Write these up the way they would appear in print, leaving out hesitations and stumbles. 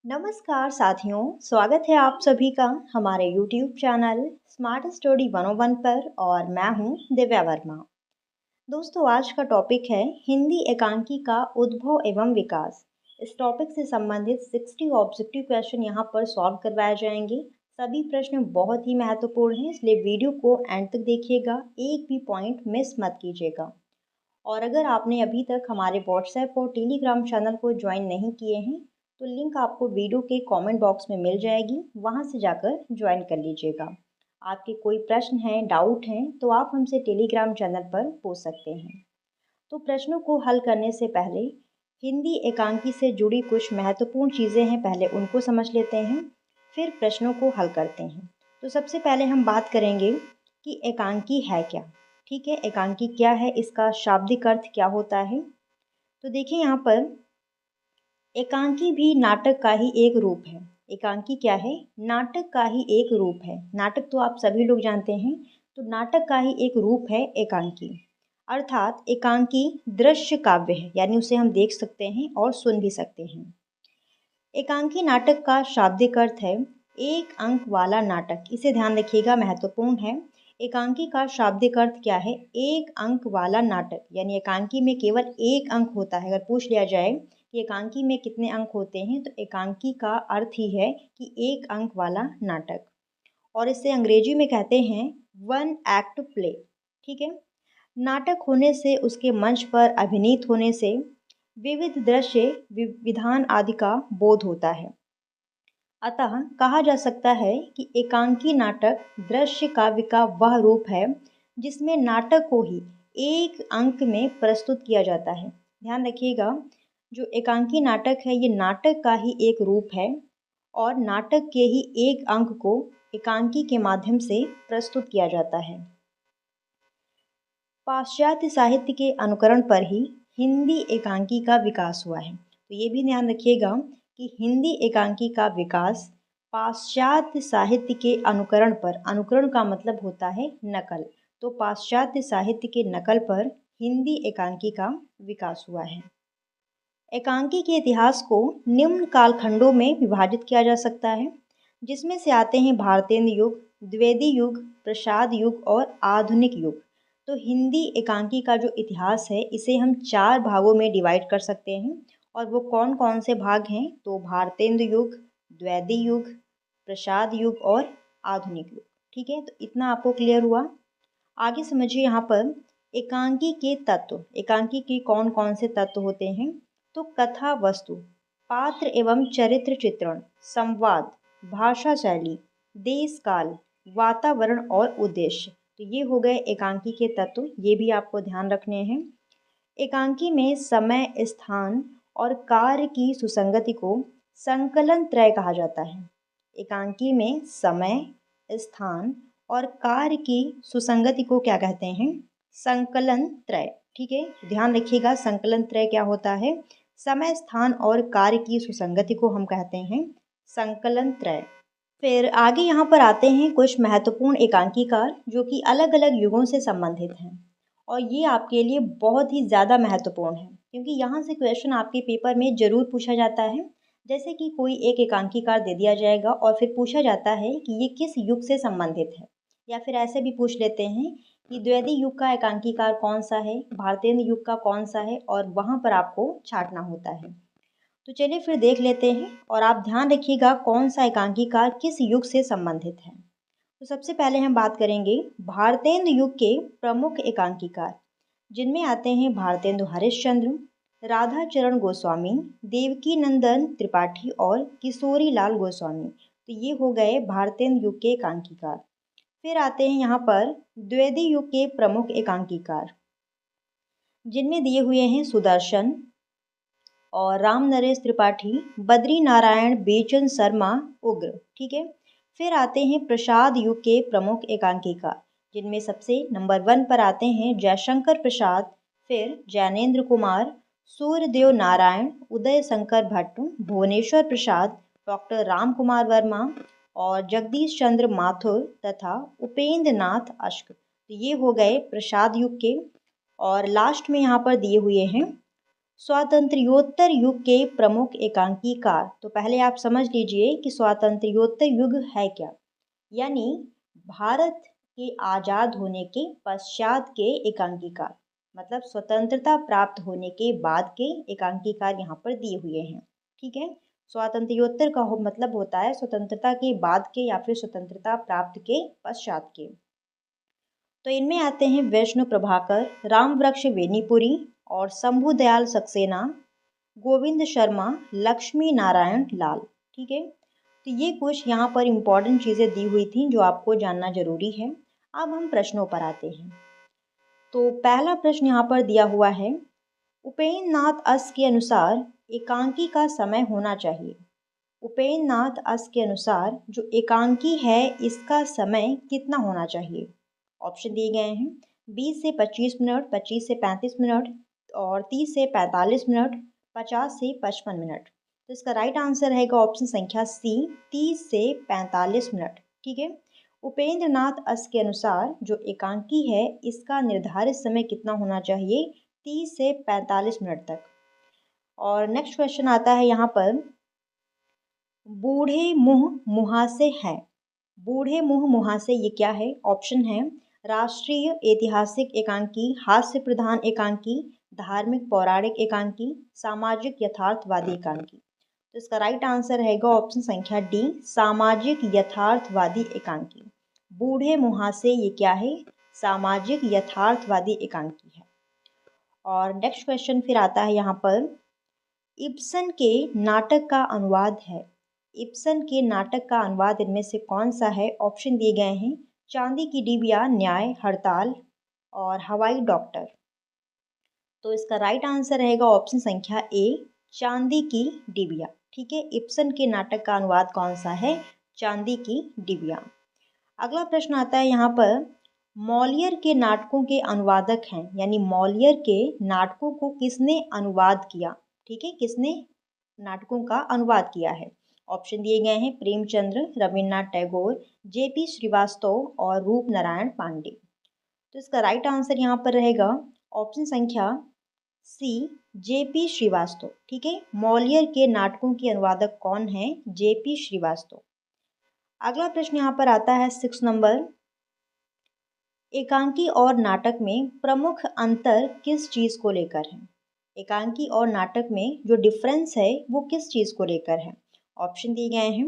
नमस्कार साथियों, स्वागत है आप सभी का हमारे YouTube चैनल स्मार्ट स्टडी 101 पर और मैं हूं दिव्या वर्मा। दोस्तों, आज का टॉपिक है हिंदी एकांकी का उद्भव एवं विकास। इस टॉपिक से संबंधित 60 ऑब्जेक्टिव क्वेश्चन यहां पर सॉल्व करवाए जाएंगे। सभी प्रश्न बहुत ही महत्वपूर्ण हैं, इसलिए वीडियो को एंड तक देखिएगा, एक भी पॉइंट मिस मत कीजिएगा। और अगर आपने अभी तक हमारे व्हाट्सएप और टेलीग्राम चैनल को ज्वाइन नहीं किए हैं तो लिंक आपको वीडियो के कमेंट बॉक्स में मिल जाएगी, वहां से जाकर ज्वाइन कर लीजिएगा। आपके कोई प्रश्न हैं, डाउट हैं तो आप हमसे टेलीग्राम चैनल पर पूछ सकते हैं। तो प्रश्नों को हल करने से पहले हिंदी एकांकी से जुड़ी कुछ महत्वपूर्ण चीज़ें हैं, पहले उनको समझ लेते हैं, फिर प्रश्नों को हल करते हैं। तो सबसे पहले हम बात करेंगे कि एकांकी है क्या। ठीक है, एकांकी क्या है, इसका शाब्दिक अर्थ क्या होता है। तो देखिए यहाँ पर एकांकी भी नाटक का ही एक रूप है। एकांकी क्या है? नाटक का ही एक रूप है। नाटक तो आप सभी लोग जानते हैं, तो नाटक का ही एक रूप है एकांकी। अर्थात एकांकी दृश्य काव्य है, यानी उसे हम देख सकते हैं और सुन भी सकते हैं। एकांकी नाटक का शाब्दिक अर्थ है एक अंक वाला नाटक। इसे ध्यान रखिएगा, महत्वपूर्ण है। एकांकी का शाब्दिक अर्थ क्या है? एक अंक वाला नाटक, यानी एकांकी में केवल एक अंक होता है। अगर पूछ लिया जाए कि एकांकी में कितने अंक होते हैं, तो एकांकी का अर्थ ही है कि एक अंक वाला नाटक। और इसे अंग्रेजी में कहते हैं वन एक्ट प्ले। ठीक है, नाटक होने से, उसके मंच पर अभिनीत होने से विविध दृश्य विधान आदि का बोध होता है। अतः कहा जा सकता है कि एकांकी नाटक दृश्य काव्य का वह रूप है जिसमें नाटक को ही एक अंक में प्रस्तुत किया जाता है। ध्यान रखिएगा, जो एकांकी नाटक है ये नाटक का ही एक रूप है और नाटक के ही एक अंक को एकांकी के माध्यम से प्रस्तुत किया जाता है। पाश्चात्य साहित्य के अनुकरण पर ही हिंदी एकांकी का विकास हुआ है। तो ये भी ध्यान रखिएगा कि हिंदी एकांकी का विकास पाश्चात्य साहित्य के अनुकरण पर, अनुकरण का मतलब होता है नकल, तो पाश्चात्य साहित्य के नकल पर हिंदी एकांकी का विकास हुआ है। एकांकी के इतिहास को निम्न कालखंडों में विभाजित किया जा सकता है, जिसमें से आते हैं भारतेंद्र युग, द्विवेदी युग, प्रसाद युग और आधुनिक युग। तो हिंदी एकांकी का जो इतिहास है इसे हम 4 भागों में डिवाइड कर सकते हैं। और वो कौन कौन से भाग हैं? तो भारतेंद्र युग, द्विवेदी युग, प्रसाद युग और आधुनिक युग। ठीक है, तो इतना आपको क्लियर हुआ। आगे समझिए यहाँ पर एकांकी के तत्व। एकांकी के कौन कौन से तत्व होते हैं? तो कथा वस्तु, पात्र एवं चरित्र चित्रण, संवाद, भाषा शैली, देश काल, वातावरण और उद्देश्य। तो ये हो गए एकांकी के तत्व, ये भी आपको ध्यान रखने हैं। एकांकी में समय, स्थान और कार्य की सुसंगति को संकलन त्रय कहा जाता है। एकांकी में समय, स्थान और कार्य की सुसंगति को क्या कहते हैं? संकलन त्रय। ठीक है, ध्यान रखिएगा, संकलन त्रय क्या होता है? समय, स्थान और कार्य की सुसंगति को हम कहते हैं संकलन त्रय। फिर आगे यहाँ पर आते हैं कुछ महत्वपूर्ण एकांकीकार जो कि अलग अलग युगों से संबंधित हैं, और ये आपके लिए बहुत ही ज़्यादा महत्वपूर्ण है क्योंकि यहाँ से क्वेश्चन आपके पेपर में ज़रूर पूछा जाता है। जैसे कि कोई एक एकांकीकार दे दिया जाएगा और फिर पूछा जाता है कि ये किस युग से संबंधित है, या फिर ऐसे भी पूछ लेते हैं कि द्विवेदी युग का एकांकीकार कौन सा है, भारतेंद्र युग का कौन सा है, और वहाँ पर आपको छांटना होता है। तो चलिए फिर देख लेते हैं, और आप ध्यान रखिएगा कौन सा एकांकीकार किस युग से संबंधित है। तो सबसे पहले हम बात करेंगे भारतेंद्र युग के प्रमुख एकांकीकार, जिनमें आते हैं भारतेंदु हरिश्चंद्र, राधाचरण गोस्वामी, देवकी नंदन त्रिपाठी और किशोरी लाल गोस्वामी। तो ये हो गए भारतेंद्र युग के एकांकीकार। फिर आते हैं यहाँ पर द्विवेदी युग के प्रमुख एकांकीकार, जिनमें दिए हुए हैं सुदर्शन और राम नरेश त्रिपाठी, बद्री नारायण बेचन शर्मा, उग्र। ठीक है, फिर आते हैं प्रसाद युग के प्रमुख एकांकीकार, जिनमें सबसे नंबर 1 पर आते हैं जयशंकर प्रसाद, फिर जैनेन्द्र कुमार, सूर्यदेव नारायण, उदय शंकर भट्ट, भुवनेश्वर प्रसाद, डॉक्टर राम कुमार वर्मा और जगदीश चंद्र माथुर तथा उपेंद्र नाथ अश्क। तो ये हो गए प्रसाद युग के। और लास्ट में यहाँ पर दिए हुए हैं स्वातंत्र्योत्तर युग के प्रमुख एकांकीकार। तो पहले आप समझ लीजिए कि स्वातंत्र्योत्तर युग है क्या। यानी भारत के आज़ाद होने के पश्चात के एकांकीकार, मतलब स्वतंत्रता प्राप्त होने के बाद के एकांकीकार यहाँ पर दिए हुए हैं। ठीक है, स्वातंत्र्योत्तर का मतलब होता है स्वतंत्रता के बाद के या फिर स्वतंत्रता प्राप्त के पश्चात के। तो इनमें आते हैं वैष्णव प्रभाकर, रामवृक्ष वेनीपुरी और शंभु दयाल सक्सेना, गोविंद शर्मा, लक्ष्मी नारायण लाल। ठीक है, तो ये कुछ यहाँ पर इम्पॉर्टेंट चीज़ें दी हुई थी जो आपको जानना जरूरी है। अब हम प्रश्नों पर आते हैं। तो पहला प्रश्न यहाँ पर दिया हुआ है, उपेन्द्र नाथ अस के अनुसार एकांकी का समय होना चाहिए। उपेन्द्र नाथ अस के अनुसार जो एकांकी है इसका समय कितना होना चाहिए। ऑप्शन दिए गए हैं 20 से 25 मिनट, 25 से 35 मिनट और 30 से 45 मिनट, 50 से 55 मिनट। तो इसका राइट आंसर रहेगा ऑप्शन संख्या सी, 30 से 45 मिनट। ठीक है, उपेंद्र नाथ अस के अनुसार जो एकांकी है इसका निर्धारित समय कितना होना चाहिए, 30 से 45 मिनट तक। और नेक्स्ट क्वेश्चन आता है यहाँ पर, बूढ़े मुँह मुहासे हैं। बूढ़े मुँह मुहासे ये क्या है। ऑप्शन है राष्ट्रीय ऐतिहासिक एकांकी, हास्य प्रधान एकांकी, धार्मिक पौराणिक एकांकी, सामाजिक यथार्थवादी एकांकी। तो इसका राइट आंसर रहेगा ऑप्शन संख्या डी, सामाजिक यथार्थवादी एकांकी। बूढ़े मुहासे ये क्या है, सामाजिक यथार्थवादी एकांकी है। और नेक्स्ट क्वेश्चन फिर आता है यहाँ पर, इब्सन के नाटक का अनुवाद है। इब्सन के नाटक का अनुवाद इनमें से कौन सा है। ऑप्शन दिए गए हैं चांदी की डिबिया, न्याय, हड़ताल और हवाई डॉक्टर। तो इसका राइट आंसर रहेगा ऑप्शन संख्या ए, चांदी की डिबिया। ठीक है, इब्सन के नाटक का अनुवाद कौन सा है, चांदी की डिबिया। अगला प्रश्न आता है यहाँ पर, मॉलियर के नाटकों के अनुवादक हैं, यानी मॉलियर के नाटकों को किसने अनुवाद किया। ठीक है, किसने नाटकों का अनुवाद किया है। ऑप्शन दिए गए हैं प्रेमचंद्र, रविन्द्रनाथ टैगोर, जेपी श्रीवास्तव और रूप नारायण पांडे। तो इसका राइट आंसर यहाँ पर रहेगा ऑप्शन संख्या सी, जेपी श्रीवास्तव। ठीक है, मॉलियर के नाटकों के अनुवादक कौन है, जेपी श्रीवास्तव। अगला प्रश्न यहाँ पर आता है 6 नंबर, एकांकी और नाटक में प्रमुख अंतर किस चीज़ को लेकर है। एकांकी और नाटक में जो डिफरेंस है वो किस चीज़ को लेकर है। ऑप्शन दिए गए हैं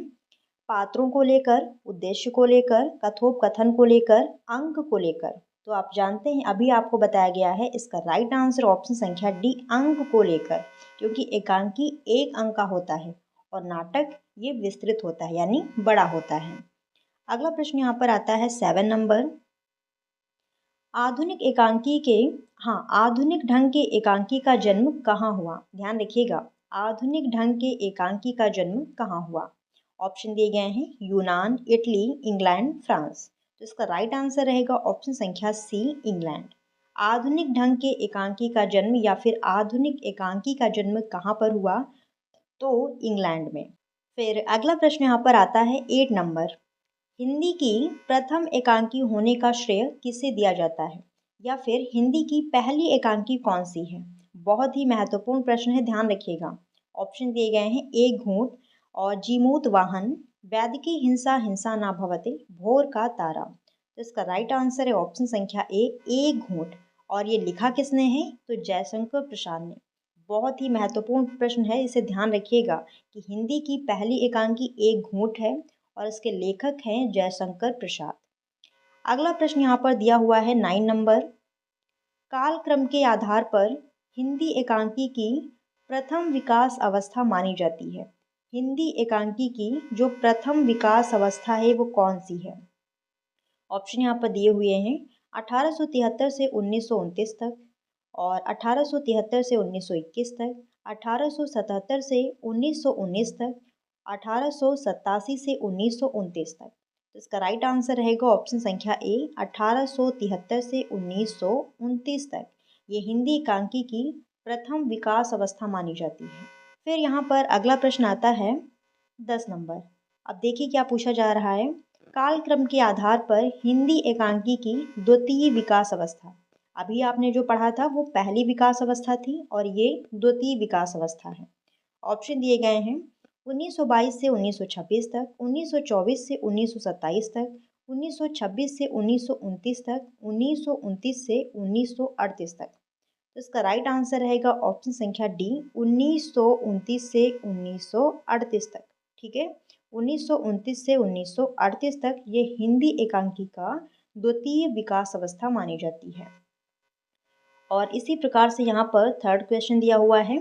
पात्रों को लेकर, उद्देश्य को लेकर, कथोपकथन को लेकर, अंक को लेकर। तो आप जानते हैं अभी आपको बताया गया है, इसका राइट आंसर ऑप्शन संख्या डी, अंक को लेकर, क्योंकि एकांकी एक अंक का होता है और नाटक ये विस्तृत होता है यानी बड़ा होता है। अगला प्रश्न यहाँ पर आता है 7 नंबर, आधुनिक एकांकी के, हाँ, आधुनिक ढंग के एकांकी का जन्म कहाँ हुआ। ध्यान रखिएगा, आधुनिक ढंग के एकांकी का जन्म कहाँ हुआ। ऑप्शन दिए गए हैं यूनान, इटली, इंग्लैंड, फ्रांस। तो इसका राइट आंसर रहेगा ऑप्शन संख्या सी, इंग्लैंड। आधुनिक ढंग के एकांकी का जन्म या फिर आधुनिक एकांकी का जन्म कहाँ पर हुआ, तो इंग्लैंड में। फिर अगला प्रश्न यहाँ पर आता है 8 नंबर, हिंदी की प्रथम एकांकी होने का श्रेय किसे दिया जाता है, या फिर हिंदी की पहली एकांकी कौन सी है। बहुत ही महत्वपूर्ण प्रश्न है, ध्यान रखिएगा। ऑप्शन दिए गए हैं एक घूंट और जीमूत वाहन, वैदिकी हिंसा हिंसा ना भवते, भोर का तारा। तो इसका राइट आंसर है ऑप्शन संख्या ए, एक घूंट। और ये लिखा किसने है, तो जयशंकर प्रसाद ने। बहुत ही महत्वपूर्ण प्रश्न है, इसे ध्यान रखिएगा कि हिंदी की पहली एकांकी एक घूंट है और इसके लेखक हैं जयशंकर प्रसाद। अगला प्रश्न यहाँ पर दिया हुआ है 9 नंबर, कालक्रम के आधार पर हिंदी एकांकी की प्रथम विकास अवस्था मानी जाती है। हिंदी एकांकी की जो प्रथम विकास अवस्था है वो कौन सी है। ऑप्शन यहाँ पर दिए हुए हैं 1873 से 1929 तक और 1873 से 1921 तक, 1877 से 1919 तक, 1887 से 1929 तक। तो इसका राइट आंसर रहेगा ऑप्शन संख्या ए, 1873 से 1929 तक। ये हिंदी एकांकी की प्रथम विकास अवस्था मानी जाती है। फिर यहाँ पर अगला प्रश्न आता है 10 नंबर। अब देखिए क्या पूछा जा रहा है, कालक्रम के आधार पर हिंदी एकांकी की द्वितीय विकास अवस्था। अभी आपने जो पढ़ा था वो पहली विकास अवस्था थी और ये द्वितीय विकास अवस्था है। ऑप्शन दिए गए हैं 1922 से 1926 तक, 1924 से 1927 तक, 1926 से 1929 तक, 1929 से 1938 तक। तो इसका राइट आंसर रहेगा ऑप्शन संख्या डी, 1929 से 1938 तक। ठीक है, 1929 से 1938 तक ये हिंदी एकांकी का द्वितीय विकास अवस्था मानी जाती है। और इसी प्रकार से यहाँ पर थर्ड क्वेश्चन दिया हुआ है,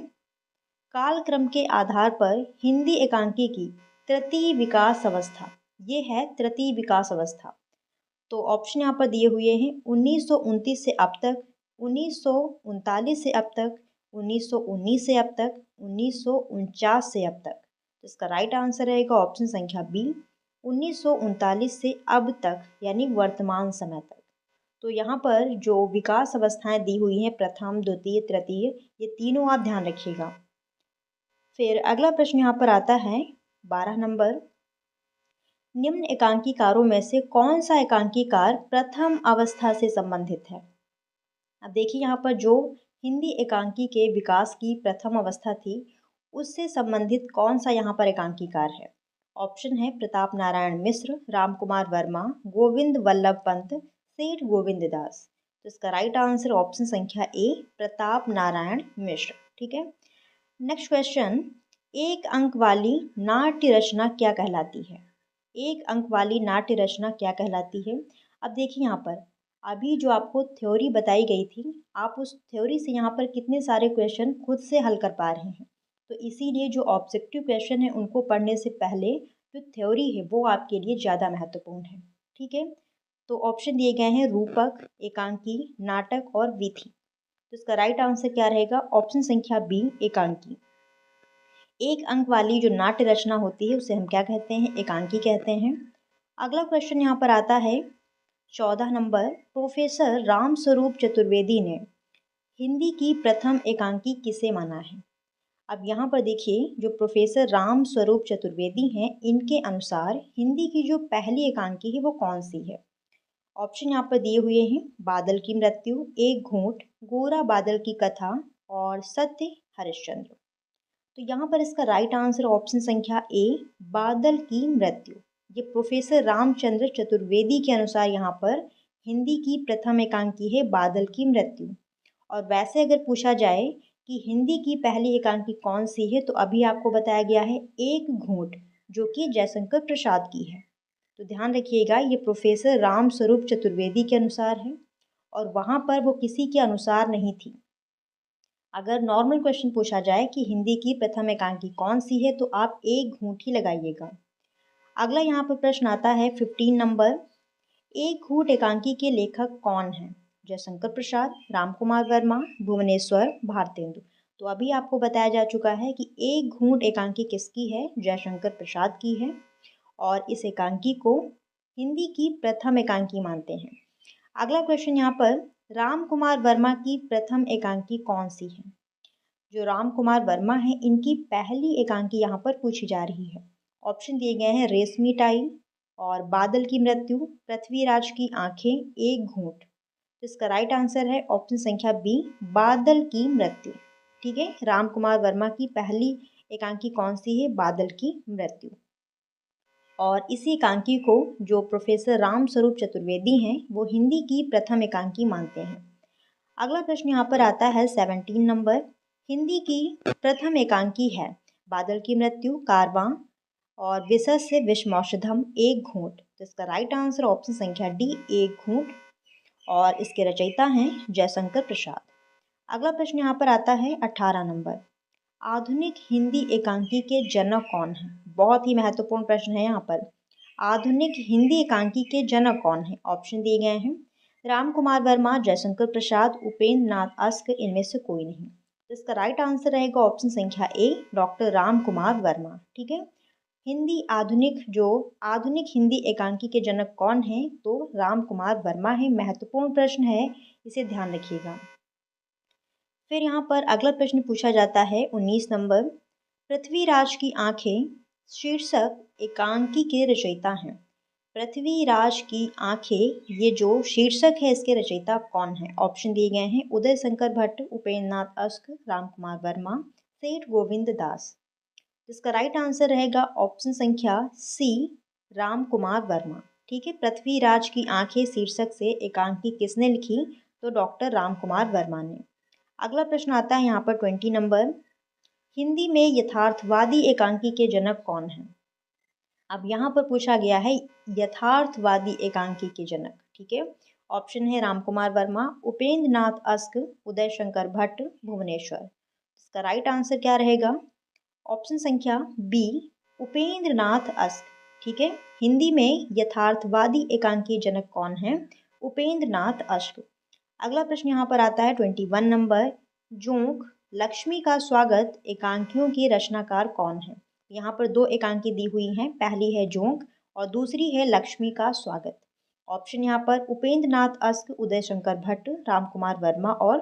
कालक्रम के आधार पर हिंदी एकांकी की तृतीय विकास अवस्था, ये है तृतीय विकास अवस्था। तो ऑप्शन यहाँ पर दिए हुए हैं 1929 से अब तक, 1939 से अब तक, 1919 से अब तक, 1949 से अब तक। तो इसका राइट आंसर रहेगा ऑप्शन संख्या बी, 1939 से अब तक यानी वर्तमान समय तक। तो यहाँ पर जो विकास अवस्थाएं दी हुई हैं प्रथम, द्वितीय, तृतीय, ये तीनों आप ध्यान रखिएगा। फिर अगला प्रश्न यहाँ पर आता है 12 नंबर, निम्न एकांकीकारों में से कौन सा एकांकीकार प्रथम अवस्था से संबंधित है। अब देखिए यहाँ पर जो हिंदी एकांकी के विकास की प्रथम अवस्था थी उससे संबंधित कौन सा यहाँ पर एकांकीकार है। ऑप्शन है प्रताप नारायण मिश्र, राम कुमार वर्मा, गोविंद वल्लभ पंत, सेठ गोविंद दास। तो इसका राइट आंसर ऑप्शन संख्या ए, प्रताप नारायण मिश्र। ठीक है, नेक्स्ट क्वेश्चन, एक अंक वाली नाट्य रचना क्या कहलाती है। एक अंक वाली नाट्य रचना क्या कहलाती है। अब देखिए यहाँ पर अभी जो आपको थ्योरी बताई गई थी, आप उस थ्योरी से यहाँ पर कितने सारे क्वेश्चन खुद से हल कर पा रहे हैं। तो इसीलिए जो ऑब्जेक्टिव क्वेश्चन है उनको पढ़ने से पहले जो थ्योरी है वो आपके लिए ज़्यादा महत्वपूर्ण है। ठीक है, तो ऑप्शन दिए गए हैं रूपक, एकांकी, नाटक और विधि। तो इसका राइट आंसर क्या रहेगा, ऑप्शन संख्या बी, एकांकी। एक अंक वाली जो नाट्य रचना होती है उसे हम क्या कहते हैं, एकांकी कहते हैं। अगला क्वेश्चन यहाँ पर आता है 14 नंबर, प्रोफेसर रामस्वरूप चतुर्वेदी ने हिंदी की प्रथम एकांकी किसे माना है। अब यहाँ पर देखिए जो प्रोफेसर रामस्वरूप चतुर्वेदी हैं इनके अनुसार हिंदी की जो पहली एकांकी है वो कौन सी है। ऑप्शन यहाँ पर दिए हुए हैं बादल की मृत्यु, एक घूंट, गोरा बादल की कथा और सत्य हरिश्चंद्र। तो यहाँ पर इसका राइट आंसर ऑप्शन संख्या ए, बादल की मृत्यु। ये प्रोफेसर रामचंद्र चतुर्वेदी के अनुसार यहाँ पर हिंदी की प्रथम एकांकी है बादल की मृत्यु। और वैसे अगर पूछा जाए कि हिंदी की पहली एकांकी कौन सी है तो अभी आपको बताया गया है एक घूंट, जो कि जयशंकर प्रसाद की है। तो ध्यान रखिएगा ये प्रोफेसर रामस्वरूप चतुर्वेदी के अनुसार है और वहाँ पर वो किसी के अनुसार नहीं थी। अगर नॉर्मल क्वेश्चन पूछा जाए कि हिंदी की प्रथम एकांकी कौन सी है तो आप एक घूंट ही लगाइएगा। अगला यहाँ पर प्रश्न आता है 15 नंबर, एक घूंट एकांकी के लेखक कौन हैं। जयशंकर प्रसाद, राम कुमार वर्मा, भुवनेश्वर, भारतेंदु। तो अभी आपको बताया जा चुका है कि एक घूंट एकांकी किसकी है, जयशंकर प्रसाद की है और इस एकांकी को हिंदी की प्रथम एकांकी मानते हैं। अगला क्वेश्चन यहाँ पर, राम कुमार वर्मा की प्रथम एकांकी कौन सी है। जो राम कुमार वर्मा हैं इनकी पहली एकांकी यहाँ पर पूछी जा रही है। ऑप्शन दिए गए हैं रेशमी टाई और बादल की मृत्यु, पृथ्वीराज की आंखें, एक घूंट। तो इसका राइट आंसर है ऑप्शन संख्या बी, बादल की मृत्यु। ठीक है, राम कुमार वर्मा की पहली एकांकी कौन सी है, बादल की मृत्यु। और इसी एकांकी को जो प्रोफेसर रामस्वरूप चतुर्वेदी हैं वो हिंदी की प्रथम एकांकी मानते हैं। अगला प्रश्न यहाँ पर आता है 17 नंबर, हिंदी की प्रथम एकांकी है बादल की मृत्यु, कारवां और विशस से विषमौषधम, एक घूंट। तो इसका राइट आंसर ऑप्शन संख्या डी, एक घूंट और इसके रचयिता हैं जयशंकर प्रसाद। अगला प्रश्न यहाँ पर आता है 18 नंबर, आधुनिक हिंदी एकांकी के जनक कौन हैं। बहुत ही महत्वपूर्ण प्रश्न है यहाँ पर, आधुनिक हिंदी एकांकी के जनक कौन हैं। ऑप्शन दिए गए हैं राम कुमार वर्मा, जयशंकर प्रसाद, उपेंद्र नाथ अस्क, इनमें से कोई नहीं। तो इसका राइट आंसर रहेगा ऑप्शन संख्या ए, डॉक्टर राम कुमार वर्मा। ठीक है, आधुनिक हिंदी एकांकी के जनक कौन हैं, तो राम कुमार वर्मा है। महत्वपूर्ण प्रश्न है, इसे ध्यान रखिएगा। फिर यहाँ पर अगला प्रश्न पूछा जाता है 19 नंबर, पृथ्वीराज की आंखें शीर्षक एकांकी के रचयिता हैं। पृथ्वीराज की आंखें, ये जो शीर्षक है इसके रचयिता कौन है? ऑप्शन दिए गए हैं उदय शंकर भट्ट, उपेंद्र नाथ अश्क, राम कुमार वर्मा, सेठ गोविंद दास। इसका राइट आंसर रहेगा ऑप्शन संख्या सी, राम कुमार वर्मा। ठीक है, पृथ्वीराज की आंखें शीर्षक से एकांकी किसने लिखी? तो डॉक्टर राम कुमार वर्मा ने। अगला प्रश्न आता है यहाँ पर 20 नंबर, हिंदी में यथार्थवादी एकांकी के जनक कौन है? अब यहाँ पर पूछा गया है यथार्थवादी एकांकी के जनक। ठीक है, ऑप्शन है राम कुमार वर्मा, उपेंद्र नाथ अश्क, उदय शंकर भट्ट, भुवनेश्वर। इसका राइट आंसर क्या रहेगा? ऑप्शन संख्या बी, उपेंद्र नाथ अश्क। ठीक है, हिंदी में यथार्थवादी एकांकी जनक कौन है? उपेंद्र नाथ अश्क। अगला प्रश्न यहाँ पर आता है 21 नंबर, जोंक लक्ष्मी का स्वागत एकांकियों के रचनाकार कौन है? यहाँ पर दो एकांकी दी हुई हैं, पहली है जोंक और दूसरी है लक्ष्मी का स्वागत। ऑप्शन यहाँ पर उपेंद्र नाथ अश्क, उदय शंकर भट्ट, राम कुमार वर्मा और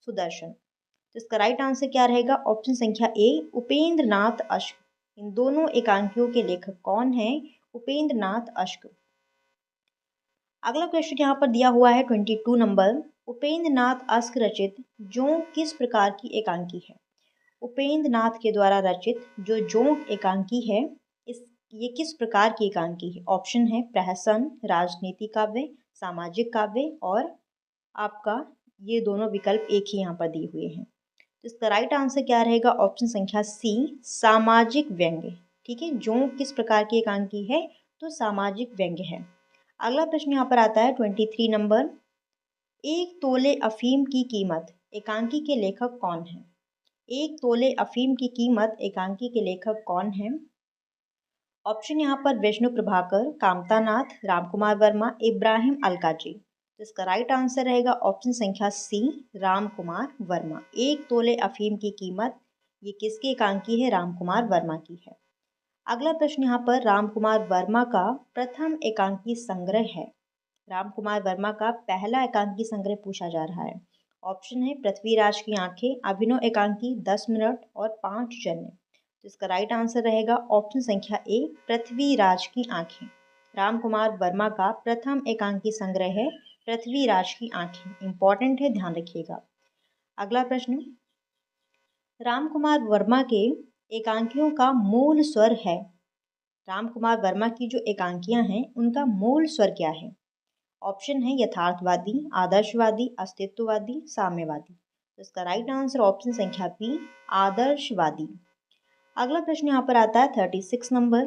सुदर्शन। तो इसका राइट आंसर क्या रहेगा? ऑप्शन संख्या ए, उपेंद्र नाथ अश्क। इन दोनों एकांकियों के लेखक कौन है? उपेंद्र नाथ अश्क। अगला क्वेश्चन यहाँ पर दिया हुआ है 22 नंबर, उपेंद्र नाथ अश्क रचित जोंक किस प्रकार की एकांकी है? उपेंद्र नाथ के द्वारा रचित जो जोंक एकांकी है, ये किस प्रकार की एकांकी है? ऑप्शन है प्रहसन, राजनीति काव्य, सामाजिक काव्य और आपका ये दोनों विकल्प एक ही यहाँ पर दिए हुए हैं। तो इसका राइट आंसर क्या रहेगा? ऑप्शन संख्या सी, सामाजिक व्यंग्य। ठीक है, जोंक किस प्रकार की एकांकी है? तो सामाजिक व्यंग्य है। अगला प्रश्न यहाँ पर आता है 23 नंबर, एक तोले अफीम की कीमत एकांकी के लेखक कौन है? एक तोले अफीम की कीमत एकांकी के लेखक कौन है? ऑप्शन यहाँ पर विष्णु प्रभाकर, कामता नाथ, राम कुमार वर्मा, इब्राहिम अलकाजी। तो इसका राइट आंसर रहेगा ऑप्शन संख्या सी, राम कुमार वर्मा। एक तोले अफीम की कीमत ये किसकी एकांकी है? राम कुमार वर्मा की है। अगला प्रश्न यहाँ पर राम कुमार वर्मा का प्रथम एकांकी संग्रह है। राम कुमार वर्मा का पहला एकांकी संग्रह पूछा जा रहा है। ऑप्शन है पृथ्वीराज की आंखें, अभिनव एकांकी, 10 मिनट और 5 जन्य। तो इसका राइट आंसर रहेगा ऑप्शन संख्या ए, पृथ्वीराज की आंखें। राम कुमार वर्मा का प्रथम एकांकी संग्रह है पृथ्वीराज की आंखें। इंपॉर्टेंट है, ध्यान रखिएगा। अगला प्रश्न, राम कुमार वर्मा के एकांकियों का मूल स्वर है। राम कुमार वर्मा की जो एकांकियां हैं उनका मूल स्वर क्या है? ऑप्शन है यथार्थवादी, आदर्शवादी, अस्तित्ववादी, साम्यवादी। तो इसका राइट आंसर ऑप्शन संख्या बी, आदर्शवादी। अगला प्रश्न यहाँ पर आता है 36 नंबर,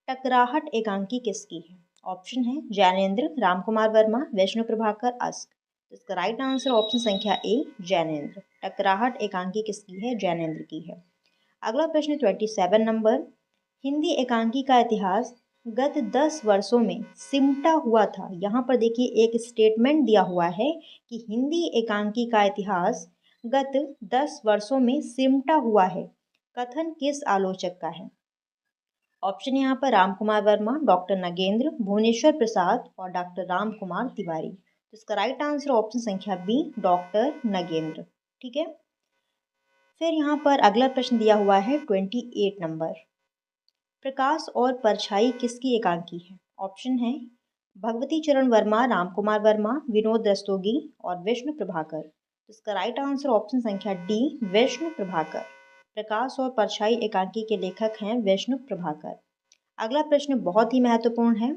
टकराहट एकांकी किसकी है? ऑप्शन है जैनेन्द्र, राम कुमार वर्मा, विष्णु प्रभाकर, अश्क। तो इसका राइट आंसर ऑप्शन संख्या ए, जैनेन्द्र। टकराहट एकांकी किसकी है? जैनेन्द्र की है। अगला प्रश्न 27 नंबर, हिंदी एकांकी का इतिहास गत 10 वर्षों में सिमटा हुआ था। यहाँ पर देखिए एक स्टेटमेंट दिया हुआ है कि हिंदी एकांकी का इतिहास गत 10 वर्षों में सिमटा हुआ है। कथन किस आलोचक का है? ऑप्शन यहाँ पर राम कुमार वर्मा, डॉक्टर नगेंद्र, भुवनेश्वर प्रसाद और डॉक्टर राम कुमार तिवारी। तो इसका राइट आंसर ऑप्शन संख्या बी, डॉक्टर नगेंद्र। ठीक है, फिर यहाँ पर अगला प्रश्न दिया हुआ है 28 नंबर, प्रकाश और परछाई किसकी एकांकी है? ऑप्शन है भगवती चरण वर्मा, राम कुमार वर्मा, विनोद रस्तोगी और विष्णु प्रभाकर। तो इसका राइट आंसर ऑप्शन संख्या डी, विष्णु प्रभाकर। प्रकाश और परछाई एकांकी के लेखक हैं विष्णु प्रभाकर। अगला प्रश्न बहुत ही महत्वपूर्ण है,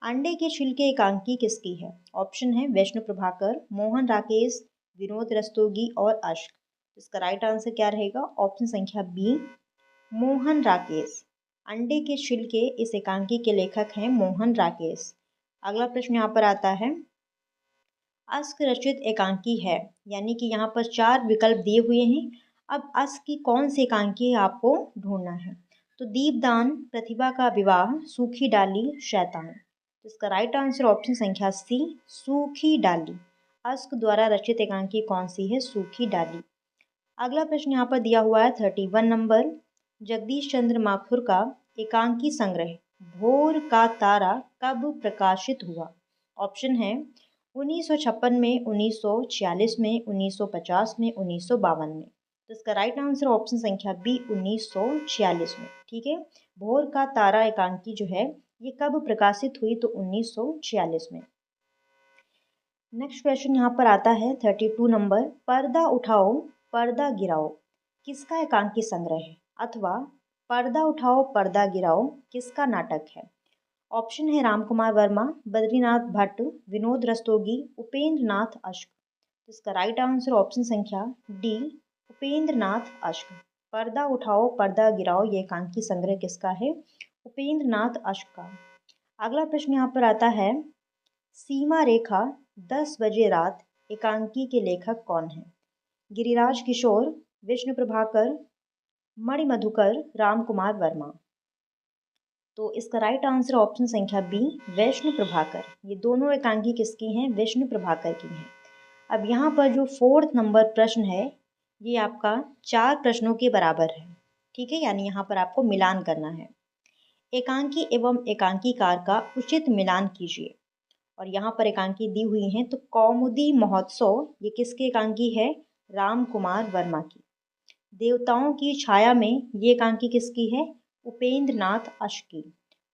अंडे के छिलके एकांकी किसकी है? ऑप्शन है विष्णु प्रभाकर, मोहन राकेश, विनोद रस्तोगी और अश्क। इसका राइट आंसर क्या रहेगा? ऑप्शन संख्या बी, मोहन राकेश। अंडे के छिलके इस एकांकी के लेखक हैं मोहन राकेश। अगला प्रश्न यहाँ पर आता है, अश्क रचित एकांकी है, यानी कि यहाँ पर 4 विकल्प दिए हुए हैं। अब अश्क की कौन सी एकांकी है आपको ढूंढना है। तो दीपदान, प्रतिभा का विवाह, सूखी डाली, शैतान। तो इसका राइट आंसर ऑप्शन संख्या सी, सूखी डाली। अश्क द्वारा रचित एकांकी कौन सी है? सूखी डाली। अगला प्रश्न यहाँ पर दिया हुआ है 31 नंबर, जगदीश चंद्र माथुर का एकांकी संग्रह भोर का तारा कब प्रकाशित हुआ? ऑप्शन है 1956 में, 1946 में, 1950 में, 1952 में। तो इसका राइट आंसर ऑप्शन संख्या बी, 1946 में। ठीक है, भोर का तारा एकांकी जो है ये कब प्रकाशित हुई? तो 1946 में। नेक्स्ट क्वेश्चन यहाँ पर आता है 32 नंबर, पर्दा उठाओ पर्दा गिराओ किसका एकांकी संग्रह है? अथवा पर्दा उठाओ पर्दा गिराओ किसका नाटक है? ऑप्शन है रामकुमार वर्मा, बद्रीनाथ भट्ट, विनोद रस्तोगी, उपेंद्र नाथ अश्क। इसका राइट आंसर ऑप्शन संख्या डी, उपेंद्र नाथ अश्क। पर्दा उठाओ पर्दा गिराओ ये एकांकी संग्रह किसका है? उपेंद्र नाथ अश्क का। अगला प्रश्न यहाँ पर आता है, सीमा रेखा 10 बजे रात एकांकी के लेखक कौन है? गिरिराज किशोर, विष्णु प्रभाकर, मणिमधुकर, रामकुमार वर्मा। तो इसका राइट आंसर ऑप्शन संख्या बी, विष्णु प्रभाकर। ये दोनों एकांकी किसकी हैं? विष्णु प्रभाकर की हैं। अब यहाँ पर जो 4th नंबर प्रश्न है ये आपका 4 प्रश्नों के बराबर है, ठीक है, यानी यहाँ पर आपको मिलान करना है। एकांकी एवं एकांकीकार का उचित मिलान कीजिए। और यहाँ पर एकांकी दी हुई हैं, तो कौमुदी महोत्सव ये किसके एकांकी है? राम कुमार वर्मा की। देवताओं की छाया में ये एकांकी किसकी है? उपेंद्र नाथ अश्क की।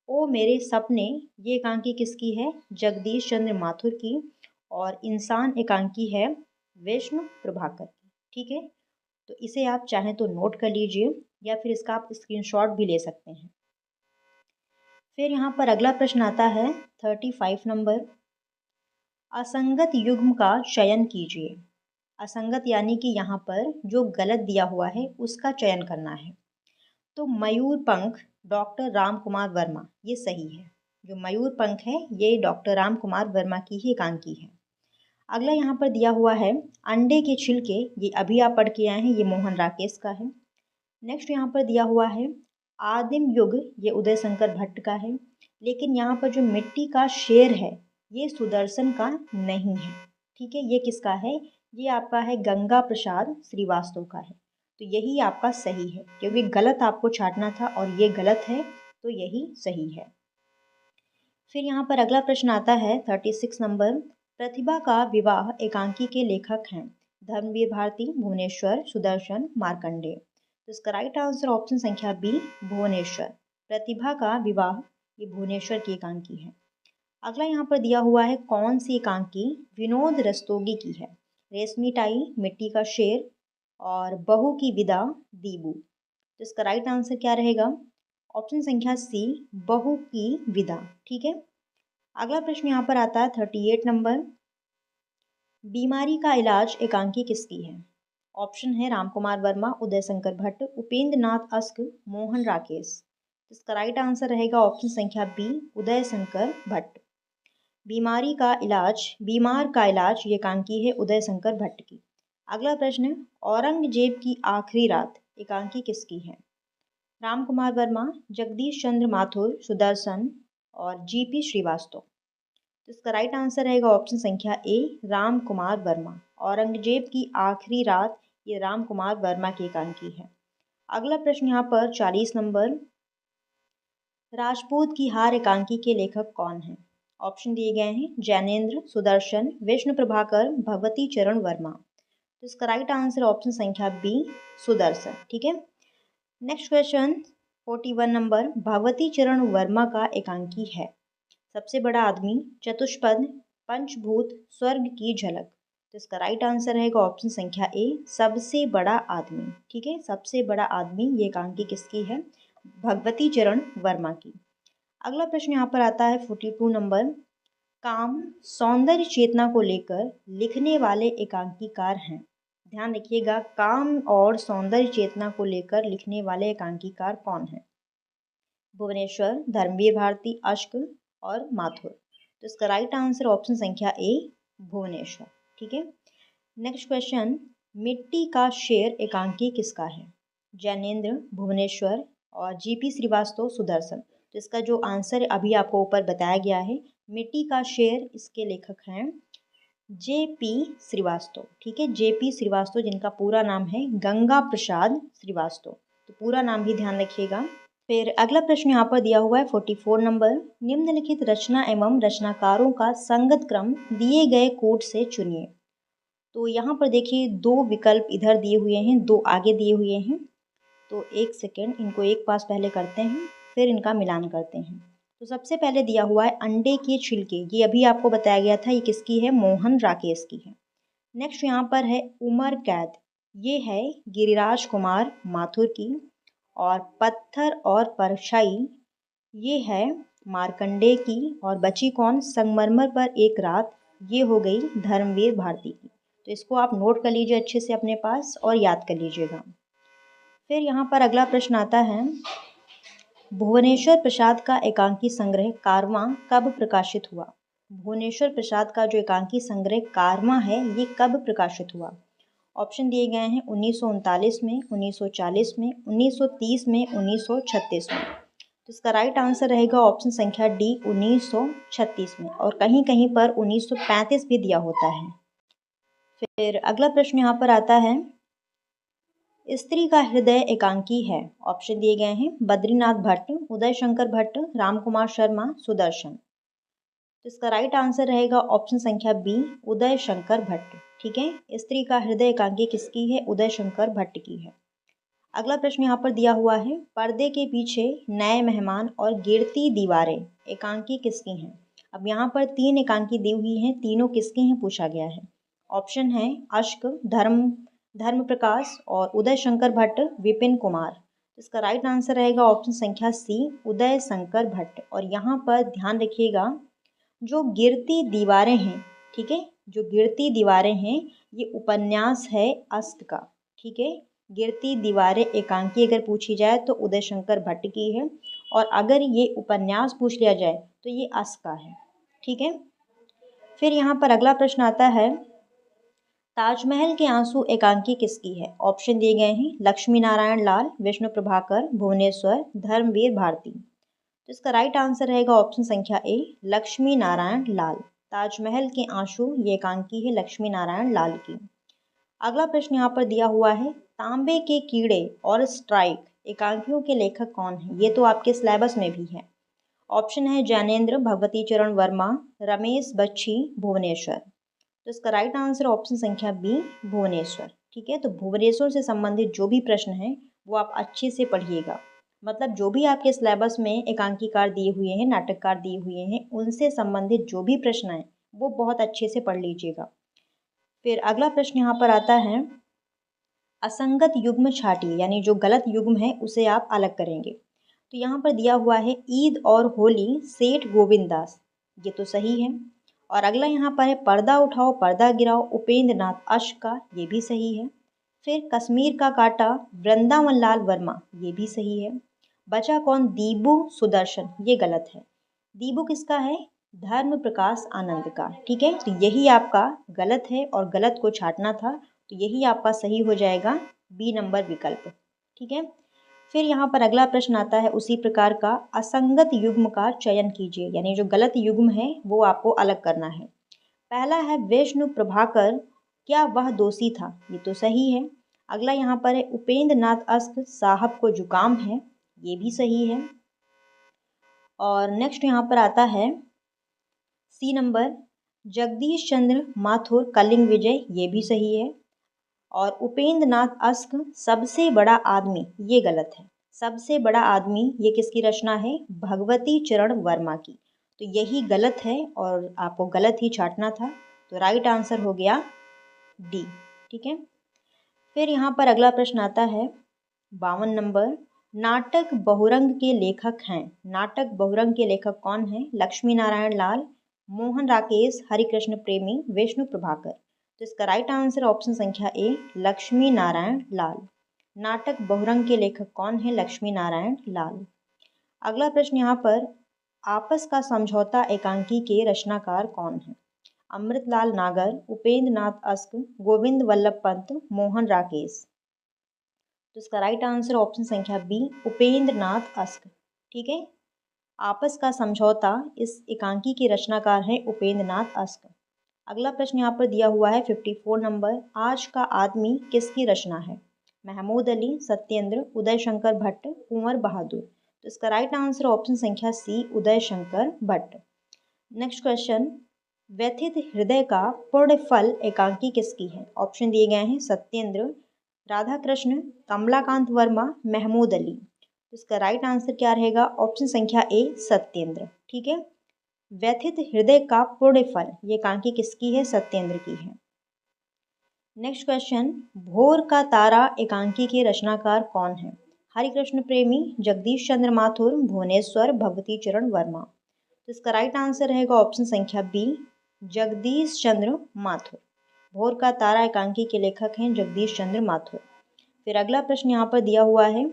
ओ मेरे सपने ये एकांकी किसकी है? जगदीश चंद्र माथुर की। और इंसान एकांकी है विष्णु प्रभाकर की, ठीक है। तो इसे आप चाहें तो नोट कर लीजिए या फिर इसका आप स्क्रीनशॉट भी ले सकते हैं। फिर यहाँ पर अगला प्रश्न आता है 35 नंबर, असंगत युग्म का चयन कीजिए। असंगत यानी कि यहाँ पर जो गलत दिया हुआ है उसका चयन करना है। तो मयूर पंख डॉक्टर राम कुमार वर्मा ये सही है। जो मयूर पंख है ये डॉक्टर राम कुमार वर्मा की ही एकांकी है। अगला यहाँ पर दिया हुआ है अंडे के छिलके, ये अभी आप पढ़ के आए हैं, ये मोहन राकेश का है। नेक्स्ट यहाँ पर दिया हुआ है आदिम युग, ये उदय शंकर भट्ट का है। लेकिन यहाँ पर जो मिट्टी का शेर है ये सुदर्शन का नहीं है, ठीक है। ये किसका है? ये आपका है गंगा प्रसाद श्रीवास्तव का है। तो यही आपका सही है, क्योंकि गलत आपको छांटना था और ये गलत है, तो यही सही है। फिर यहाँ पर अगला प्रश्न आता है 36 नंबर, प्रतिभा का विवाह एकांकी के लेखक हैं धर्मवीर भारती, भुवनेश्वर, सुदर्शन, मार्कंडेय। तो इसका राइट आंसर ऑप्शन संख्या बी, भुवनेश्वर। प्रतिभा का विवाह ये भुवनेश्वर की एकांकी है। अगला यहाँ पर दिया हुआ है कौन सी एकांकी विनोद रस्तोगी की है? रेशमी टाई, मिट्टी का शेर और बहू की विदा, दीबू। तो इसका राइट आंसर क्या रहेगा? ऑप्शन संख्या सी, बहू की विदा, ठीक है। अगला प्रश्न यहाँ पर आता है 38 नंबर, बीमारी का इलाज एकांकी किसकी है? ऑप्शन है रामकुमार वर्मा, उदय शंकर भट्ट, उपेंद्र नाथ अश्क, मोहन राकेश। इसका राइट आंसर रहेगा ऑप्शन संख्या बी, उदय शंकर भट्ट। बीमारी का इलाज, बीमार का इलाज ये एकांकी है उदय शंकर भट्ट की। अगला प्रश्न, औरंगजेब की आखिरी रात एकांकी किसकी है? रामकुमार वर्मा, जगदीश चंद्र माथुर, सुदर्शन और जीपी श्रीवास्तव। तो इसका राइट आंसर रहेगा ऑप्शन संख्या ए, राम कुमार वर्मा। औरंगजेब की आखिरी रात ये राम कुमार वर्मा की एकांकी है। अगला प्रश्न यहाँ पर 40 नंबर, राजपूत की हार एकांकी के लेखक कौन हैं? ऑप्शन दिए गए हैं जैनेन्द्र, सुदर्शन, विष्णु प्रभाकर, भगवती चरण वर्मा। तो इसका राइट आंसर ऑप्शन संख्या बी, सुदर्शन, ठीक है। नेक्स्ट क्वेश्चन 41 नंबर, भगवती चरण वर्मा का एकांकी है सबसे बड़ा आदमी, चतुष्पद, पंचभूत, स्वर्ग की झलक। तो इसका राइट आंसर रहेगा ऑप्शन संख्या ए, सबसे बड़ा आदमी, ठीक है। सबसे बड़ा आदमी ये एकांकी किसकी है? भगवती चरण वर्मा की। अगला प्रश्न यहाँ पर आता है 42 नंबर, काम सौंदर्य चेतना को लेकर लिखने वाले एकांकीकार हैं। ध्यान रखिएगा, काम और सौंदर्य चेतना को लेकर लिखने वाले एकांकीकार कौन हैं? भुवनेश्वर, धर्मवीर भारती, अश्क और माथुर। तो इसका राइट आंसर ऑप्शन संख्या ए, भुवनेश्वर, ठीक है। नेक्स्ट क्वेश्चन, मिट्टी का शेर एकांकी किसका है? जैनेन्द्र, भुवनेश्वर और जीपी श्रीवास्तव, सुदर्शन। तो इसका जो आंसर अभी आपको ऊपर बताया गया है, मिट्टी का शेर, इसके लेखक हैं जेपी श्रीवास्तव, ठीक है। जेपी श्रीवास्तव, जिनका पूरा नाम है गंगा प्रसाद श्रीवास्तव। तो पूरा नाम भी ध्यान रखिएगा। फिर अगला प्रश्न यहाँ पर दिया हुआ है 44 नंबर, निम्नलिखित रचना एवं रचनाकारों का संगत क्रम दिए गए कोड से चुनिए। तो यहाँ पर देखिए 2 विकल्प इधर दिए हुए हैं, 2 आगे दिए हुए हैं। तो एक सेकेंड, इनको एक पास पहले करते हैं। फिर इनका मिलान करते हैं। तो सबसे पहले दिया हुआ है अंडे के छिलके, ये अभी आपको बताया गया था, ये किसकी है, मोहन राकेश की है। नेक्स्ट यहाँ पर है उमर कैद, ये है गिरिराज कुमार माथुर की। और पत्थर और परछाई, ये है मार्कंडेय की। और बची कौन, संगमरमर पर एक रात, ये हो गई धर्मवीर भारती की। तो इसको आप नोट कर लीजिए अच्छे से अपने पास और याद कर लीजिएगा। फिर यहाँ पर अगला प्रश्न आता है, भुवनेश्वर प्रसाद का एकांकी संग्रह कारवां कब प्रकाशित हुआ। भुवनेश्वर प्रसाद का जो एकांकी संग्रह कारवां है, ये कब प्रकाशित हुआ। ऑप्शन दिए गए हैं 1939 में, 1940 में, 1930 में, 1936 में। तो इसका राइट आंसर रहेगा ऑप्शन संख्या डी, 1936 में। और कहीं कहीं पर 1935 भी दिया होता है। फिर अगला प्रश्न यहाँ पर आता है, स्त्री का हृदय एकांकी है। ऑप्शन दिए गए हैं बद्रीनाथ भट्ट, उदय शंकर भट्ट, रामकुमार शर्मा, सुदर्शन। तो इसका राइट आंसर रहेगा ऑप्शन संख्या बी, उदय शंकर भट्ट। ठीक है, स्त्री का हृदय एकांकी किसकी है, उदय शंकर भट्ट की है। अगला प्रश्न यहाँ पर दिया हुआ है, पर्दे के पीछे, नए मेहमान और गिरती दीवारें एकांकी किसकी हैं। अब यहाँ पर 3 एकांकी दी हुई हैं, तीनों किसकी हैं पूछा गया है। ऑप्शन है अश्क, धर्म प्रकाश और उदय शंकर भट्ट, विपिन कुमार। इसका राइट आंसर रहेगा ऑप्शन संख्या सी, उदय शंकर भट्ट। और यहाँ पर ध्यान रखिएगा, जो गिरती दीवारें हैं, ठीक है, जो गिरती दीवारें हैं, ये उपन्यास है अश्क का। ठीक है, गिरती दीवारें एकांकी अगर पूछी जाए तो उदय शंकर भट्ट की है, और अगर ये उपन्यास पूछ लिया जाए तो ये अश्क का है। ठीक है, फिर यहाँ पर अगला प्रश्न आता है, ताजमहल के आंसू एकांकी किसकी है। ऑप्शन दिए गए हैं लक्ष्मी नारायण लाल, विष्णु प्रभाकर, भुवनेश्वर, धर्मवीर भारती। तो इसका राइट आंसर रहेगा ऑप्शन संख्या ए, लक्ष्मी नारायण लाल। ताजमहल के आंसू ये एकांकी है लक्ष्मी नारायण लाल की। अगला प्रश्न यहाँ पर दिया हुआ है, तांबे के कीड़े और स्ट्राइक एकांकियों के लेखक कौन है। ये तो आपके सिलेबस में भी है। ऑप्शन है ज्ञानेंद्र, भगवती चरण वर्मा, रमेश बख्शी, भुवनेश्वर। तो इसका राइट आंसर ऑप्शन संख्या बी, भुवनेश्वर। ठीक है, तो भुवनेश्वर से संबंधित जो भी प्रश्न है वो आप अच्छे से पढ़िएगा। मतलब जो भी आपके सिलेबस में एकांकीकार दिए हुए हैं, नाटककार दिए हुए हैं, उनसे संबंधित जो भी प्रश्न है वो बहुत अच्छे से पढ़ लीजिएगा। फिर अगला प्रश्न यहाँ पर आता है, असंगत युग्म छाटिए, यानी जो गलत युग्म है उसे आप अलग करेंगे। तो यहाँ पर दिया हुआ है ईद और होली सेठ गोविंद दास, ये तो सही है। और अगला यहाँ पर है पर्दा उठाओ पर्दा गिराओ उपेंद्र नाथ अश्क का, ये भी सही है। फिर कश्मीर का कांटा वृंदावन लाल वर्मा, ये भी सही है। बचा कौन, दीबू सुदर्शन, ये गलत है। दीबू किसका है, धर्म प्रकाश आनंद का। ठीक है, तो यही आपका गलत है और गलत को छांटना था, तो यही आपका सही हो जाएगा, बी नंबर विकल्प। ठीक है, फिर यहाँ पर अगला प्रश्न आता है उसी प्रकार का, असंगत युग्म का चयन कीजिए, यानी जो गलत युग्म है वो आपको अलग करना है। पहला है विष्णु प्रभाकर, क्या वह दोषी था, ये तो सही है। अगला यहाँ पर है उपेंद्र नाथ अश्क साहब को जुकाम है, ये भी सही है। और नेक्स्ट यहाँ पर आता है सी नंबर, जगदीश चंद्र माथुर कलिंग विजय, ये भी सही है। और उपेंद्र नाथ अश्क सबसे बड़ा आदमी, ये गलत है। सबसे बड़ा आदमी ये किसकी रचना है, भगवती चरण वर्मा की। तो यही गलत है और आपको गलत ही छांटना था, तो राइट आंसर हो गया डी। ठीक है, फिर यहाँ पर अगला प्रश्न आता है 52 नंबर, नाटक बहुरंग के लेखक हैं। नाटक बहुरंग के लेखक कौन हैं, लक्ष्मी नारायण लाल, मोहन राकेश, हरिकृष्ण प्रेमी, विष्णु प्रभाकर। तो इसका राइट आंसर ऑप्शन संख्या ए, लक्ष्मी नारायण लाल। नाटक बहुरंग के लेखक कौन है, लक्ष्मी नारायण लाल। अगला प्रश्न यहाँ पर, आपस का समझौता एकांकी के रचनाकार कौन है। अमृतलाल नागर, उपेंद्र नाथ अश्क, गोविंद वल्लभ पंत, मोहन राकेश। तो इसका राइट आंसर ऑप्शन संख्या बी, उपेंद्र नाथ अश्क। ठीक है, आपस का समझौता इस एकांकी के रचनाकार हैं उपेंद्र नाथ अश्क। अगला प्रश्न यहाँ पर दिया हुआ है 54 नंबर, आज का आदमी किसकी रचना है। महमूद अली, सत्येंद्र, उदय शंकर भट्ट, कुंवर बहादुर। तो इसका राइट आंसर ऑप्शन संख्या सी, उदय शंकर भट्ट। नेक्स्ट क्वेश्चन, व्यथित हृदय का पूर्ण फल एकांकी किसकी है। ऑप्शन दिए गए हैं सत्येंद्र, राधा कृष्ण, कमलाकांत वर्मा, महमूद अली। तो इसका राइट आंसर क्या रहेगा? ऑप्शन संख्या ए सत्येंद्र। ठीक है। व्यथित हृदय का पुण्य फल, ये एकांकी किसकी है? सत्येंद्र की है। नेक्स्ट क्वेश्चन, भोर का तारा एकांकी के रचनाकार कौन है? हरिकृष्ण प्रेमी, जगदीश चंद्र माथुर, भुवनेश्वर, भगवती चरण वर्मा। तो इसका राइट आंसर रहेगा ऑप्शन संख्या बी जगदीश चंद्र माथुर। भोर का तारा एकांकी के लेखक हैं जगदीश चंद्र माथुर। फिर अगला प्रश्न यहाँ पर दिया हुआ है,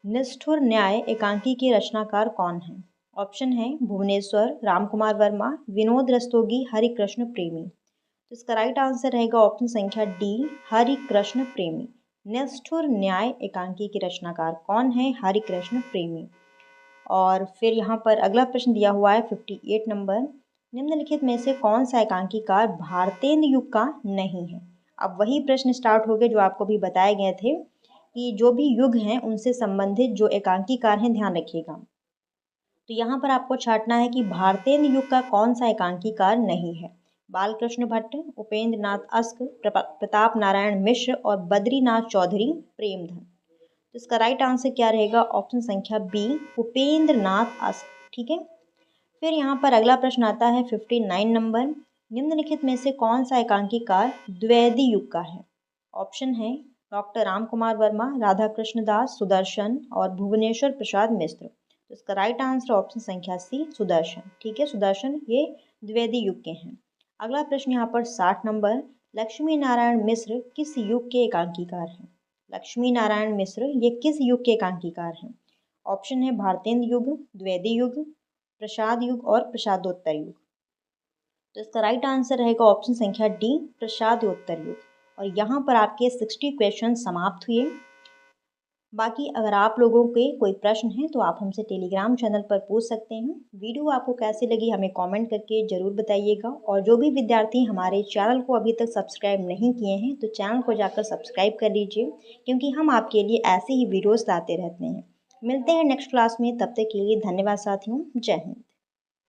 निष्ठुर न्याय एकांकी के रचनाकार कौन है? ऑप्शन है भुवनेश्वर, रामकुमार वर्मा, विनोद रस्तोगी, हरिकृष्ण प्रेमी। तो इसका राइट आंसर रहेगा ऑप्शन संख्या डी हरिकृष्ण प्रेमी। निष्ठुर न्याय एकांकी के रचनाकार कौन है? हरिकृष्ण प्रेमी। और फिर यहाँ पर अगला प्रश्न दिया हुआ है 58 नंबर, निम्नलिखित में से कौन सा एकांकीकार भारतेंदु युग का नहीं है? अब वही प्रश्न स्टार्ट हो गए जो आपको भी बताए गए थे कि जो भी युग हैं उनसे संबंधित जो एकांकीकार हैं ध्यान रखिएगा। तो यहाँ पर आपको छांटना है कि भारतेंदु युग का कौन सा एकांकीकार नहीं है। बालकृष्ण भट्ट, उपेंद्र नाथ अस्क, प्रताप नारायण मिश्र और बद्रीनाथ चौधरी प्रेमधन। तो इसका राइट आंसर क्या रहेगा? ऑप्शन संख्या बी उपेंद्र नाथ अस्क। ठीक है। फिर यहाँ पर अगला प्रश्न आता है 59 नंबर, निम्नलिखित में से कौन सा एकांकीकार द्विवेदी युग का है? ऑप्शन है डॉक्टर राम कुमार वर्मा, राधा कृष्ण दास, सुदर्शन और भुवनेश्वर प्रसाद मिश्र। तो इसका राइट आंसर ऑप्शन संख्या सी सुदर्शन। ठीक है, सुदर्शन ये द्विवेदी युग के हैं। अगला प्रश्न यहाँ पर 60 नंबर, लक्ष्मी नारायण मिश्र किस युग के एकांकीकार हैं? लक्ष्मी नारायण मिश्र ये किस युग के एकांकीकार हैं? ऑप्शन है भारतेंदु युग, द्विवेदी युग, प्रसाद युग और प्रसादोत्तर युग। तो इसका राइट आंसर रहेगा ऑप्शन संख्या डी प्रसादोत्तर युग। और यहाँ पर आपके 60 क्वेश्चन समाप्त हुए। बाकी अगर आप लोगों के कोई प्रश्न हैं तो आप हमसे टेलीग्राम चैनल पर पूछ सकते हैं। वीडियो आपको कैसी लगी हमें कमेंट करके ज़रूर बताइएगा। और जो भी विद्यार्थी हमारे चैनल को अभी तक सब्सक्राइब नहीं किए हैं तो चैनल को जाकर सब्सक्राइब कर लीजिए, क्योंकि हम आपके लिए ऐसे ही वीडियोज़ लाते रहते हैं। मिलते हैं नेक्स्ट क्लास में, तब तक के लिए धन्यवाद साथियों। जय हिंद।